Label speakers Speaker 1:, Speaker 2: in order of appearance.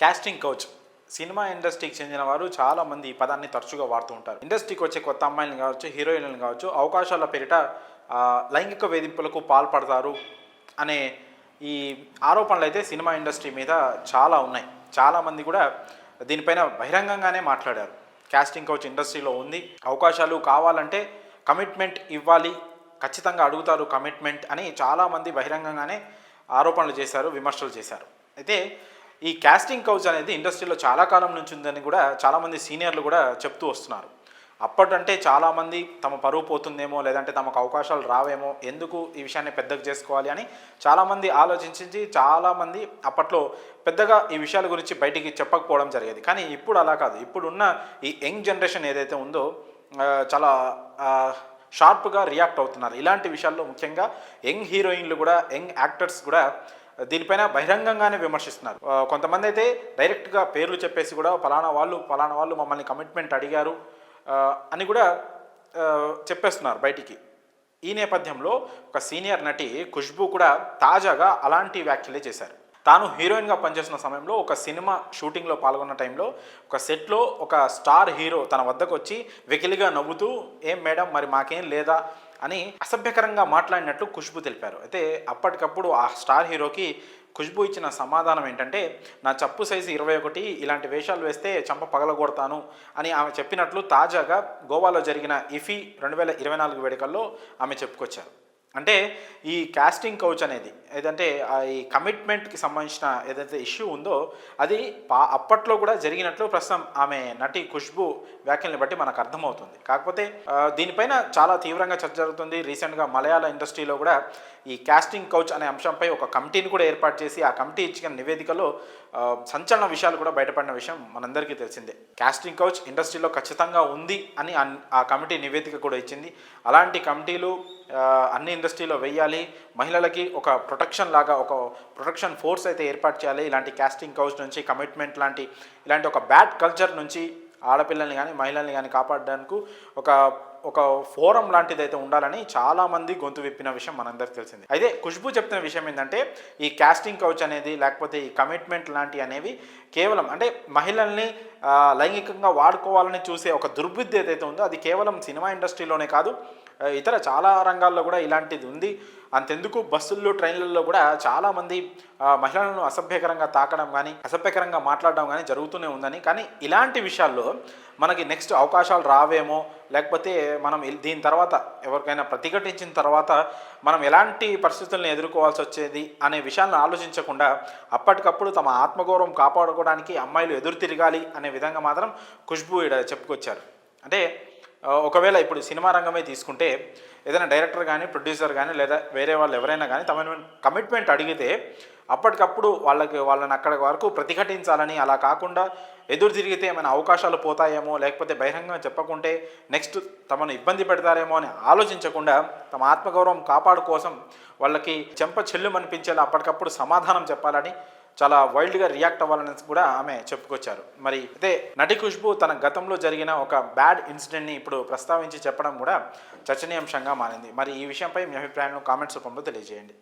Speaker 1: Casting couch cinema ఇండస్ట్రీకి చెందిన వారు చాలామంది ఈ పదాన్ని తరచుగా వాడుతూ ఉంటారు. ఇండస్ట్రీకి వచ్చే కొత్త అమ్మాయిలను కావచ్చు, హీరోయిన్లను కావచ్చు, అవకాశాల పేరిట లైంగిక వేధింపులకు పాల్పడతారు అనే ఈ ఆరోపణలు అయితే సినిమా ఇండస్ట్రీ మీద చాలా ఉన్నాయి. చాలామంది కూడా దీనిపైన బహిరంగంగానే మాట్లాడారు. కాస్టింగ్ కౌచ్ ఇండస్ట్రీలో ఉంది, అవకాశాలు కావాలంటే కమిట్మెంట్ ఇవ్వాలి, ఖచ్చితంగా అడుగుతారు కమిట్మెంట్ అని చాలామంది బహిరంగంగానే ఆరోపణలు చేశారు, విమర్శలు చేశారు. అయితే ఈ కాస్టింగ్ కౌచ్ అనేది ఇండస్ట్రీలో చాలా కాలం నుంచి ఉందని కూడా చాలామంది సీనియర్లు కూడా చెప్తూ వస్తున్నారు. అప్పటంటే చాలామంది తమ పరువు పోతుందేమో, లేదంటే తమకు అవకాశాలు రావేమో, ఎందుకు ఈ విషయాన్ని పెద్దగా చేసుకోవాలి అని చాలామంది ఆలోచించి చాలామంది అప్పట్లో పెద్దగా ఈ విషయాల గురించి బయటికి చెప్పకపోవడం జరిగేది. కానీ ఇప్పుడు అలా కాదు. ఇప్పుడున్న ఈ యంగ్ జనరేషన్ ఏదైతే ఉందో చాలా షార్ప్గా రియాక్ట్ అవుతున్నారు ఇలాంటి విషయాల్లో. ముఖ్యంగా యంగ్ హీరోయిన్లు కూడా, యంగ్ యాక్టర్స్ కూడా దీనిపైన బహిరంగంగానే విమర్శిస్తున్నారు. కొంతమంది అయితే డైరెక్ట్గా పేర్లు చెప్పేసి కూడా ఫలానా వాళ్ళు మమ్మల్ని కమిట్మెంట్ అడిగారు అని కూడా చెప్పేస్తున్నారు బయటికి. ఈ నేపథ్యంలో ఒక సీనియర్ నటి ఖుష్బూ కూడా తాజాగా అలాంటి వ్యాఖ్యలే చేశారు. తాను హీరోయిన్గా పనిచేస్తున్న సమయంలో ఒక సినిమా షూటింగ్లో పాల్గొన్న టైంలో ఒక సెట్లో ఒక స్టార్ హీరో తన వద్దకు వచ్చి వెకిలిగా నవ్వుతూ, ఏం మేడం మరి మాకేం లేదా అని అసభ్యకరంగా మాట్లాడినట్లు ఖుష్బూ తెలిపారు. అయితే అప్పటికప్పుడు ఆ స్టార్ హీరోకి ఖుష్బూ ఇచ్చిన సమాధానం ఏంటంటే, నా చెప్పు సైజు 21, ఇలాంటి వేషాలు వేస్తే చంప పగలగొడతాను అని ఆమె చెప్పినట్లు తాజాగా గోవాలో జరిగిన ఇఫీ 2024 వేడుకల్లో ఆమె చెప్పుకొచ్చారు. అంటే ఈ కాస్టింగ్ కౌచ్ అనేది ఏదంటే ఈ కమిట్మెంట్కి సంబంధించిన ఏదైతే ఇష్యూ ఉందో అది అప్పట్లో కూడా జరిగినట్లు ప్రస్తుతం ఆమె నటి ఖుష్బూ వ్యాఖ్యల్ని బట్టి మనకు అర్థమవుతుంది. కాకపోతే దీనిపైన చాలా తీవ్రంగా చర్చ జరుగుతుంది. రీసెంట్గా మలయాళ ఇండస్ట్రీలో కూడా ఈ కాస్టింగ్ కౌచ్ అనే అంశంపై ఒక కమిటీని కూడా ఏర్పాటు చేసి ఆ కమిటీ ఇచ్చిన నివేదికలో సంచలన విషయాలు కూడా బయటపడిన విషయం మనందరికీ తెలిసిందే. కాస్టింగ్ కౌచ్ ఇండస్ట్రీలో ఖచ్చితంగా ఉంది అని ఆ కమిటీ నివేదిక కూడా ఇచ్చింది. అలాంటి కమిటీలు అన్ని ఇండస్ట్రీలో వేయాలి, మహిళలకి ఒక ప్రొటెక్షన్ లాగా ఒక ప్రొటెక్షన్ ఫోర్స్ అయితే ఏర్పాటు చేయాలి. ఇలాంటి కాస్టింగ్ కౌచ్ నుంచి, కమిట్మెంట్ ఇలాంటి ఒక బ్యాడ్ కల్చర్ నుంచి ఆడపిల్లల్ని కానీ మహిళల్ని కానీ కాపాడడానికి ఒక ఫోరం లాంటిది అయితే ఉండాలని చాలామంది గొంతు విప్పిన విషయం మనందరికీ తెలిసింది. అయితే ఖుష్బూ చెప్తున్న విషయం ఏంటంటే, ఈ కాస్టింగ్ కౌచ్ అనేది లేకపోతే ఈ కమిట్మెంట్ లాంటివి అనేవి కేవలం అంటే మహిళల్ని లైంగికంగా వాడుకోవాలని చూసే ఒక దుర్బుద్ధి ఏదైతే ఉందో అది కేవలం సినిమా ఇండస్ట్రీలోనే కాదు, ఇతర చాలా రంగాల్లో కూడా ఇలాంటిది ఉంది. అంతెందుకు బస్సుల్లో, ట్రైన్లలో కూడా చాలామంది మహిళలను అసభ్యకరంగా తాకడం కానీ, అసభ్యకరంగా మాట్లాడడం కానీ జరుగుతూనే ఉందని. కానీ ఇలాంటి విషయాల్లో మనకి నెక్స్ట్ అవకాశాలు రావేమో, లేకపోతే మనం దీని తర్వాత ఎవరికైనా ప్రతిఘటించిన తర్వాత మనం ఎలాంటి పరిస్థితులను ఎదుర్కోవాల్సి వచ్చేది అనే విషయాలను ఆలోచించకుండా అప్పటికప్పుడు తమ ఆత్మగౌరవం కాపాడుకోవడానికి అమ్మాయిలు ఎదురు తిరగాలి అనే విధంగా మాత్రం ఖుష్బూ ఇక్కడ చెప్పుకొచ్చారు. అంటే ఒకవేళ ఇప్పుడు సినిమా రంగమే తీసుకుంటే ఏదైనా డైరెక్టర్ కానీ, ప్రొడ్యూసర్ కానీ, లేదా వేరే వాళ్ళు ఎవరైనా కానీ తమను కమిట్మెంట్ అడిగితే అప్పటికప్పుడు వాళ్ళని అక్కడి వరకు ప్రతిఘటించాలని, అలా కాకుండా ఎదురు తిరిగితే ఏమైనా అవకాశాలు పోతాయేమో, లేకపోతే బహిరంగంగా చెప్పకుంటే నెక్స్ట్ తమను ఇబ్బంది పెడతారేమో అని ఆలోచించకుండా తమ ఆత్మగౌరవం కాపాడు కోసం వాళ్ళకి చెంప చెల్లుమనిపించేలా అప్పటికప్పుడు సమాధానం చెప్పాలని, చాలా వైల్డ్గా రియాక్ట్ అవ్వాలని కూడా ఆమె చెప్పుకొచ్చారు. మరి అయితే నటి ఖుష్బూ తన గతంలో జరిగిన ఒక బ్యాడ్ ఇన్సిడెంట్ని ఇప్పుడు ప్రస్తావించి చెప్పడం కూడా చర్చనీయాంశంగా మారింది. మరి ఈ విషయంపై మీ అభిప్రాయాలను కామెంట్స్ రూపంలో తెలియజేయండి.